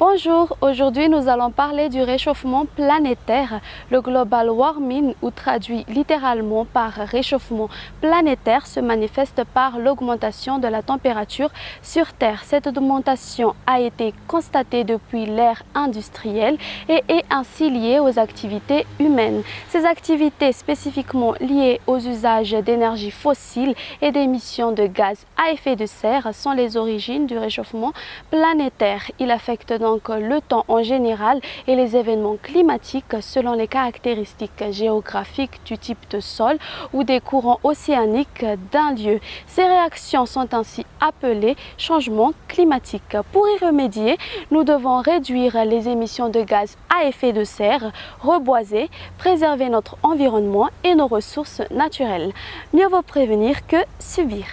Bonjour, aujourd'hui nous allons parler du réchauffement planétaire. Le global warming, ou traduit littéralement par réchauffement planétaire, se manifeste par l'augmentation de la température sur Terre. Cette augmentation a été constatée depuis l'ère industrielle et est ainsi liée aux activités humaines. Ces activités spécifiquement liées aux usages d'énergie fossile et d'émissions de gaz à effet de serre sont les origines du réchauffement planétaire. Il affecte donc le temps en général et les événements climatiques selon les caractéristiques géographiques du type de sol ou des courants océaniques d'un lieu. Ces réactions sont ainsi appelées changements climatiques. Pour y remédier, nous devons réduire les émissions de gaz à effet de serre, reboiser, préserver notre environnement et nos ressources naturelles. Mieux vaut prévenir que subir.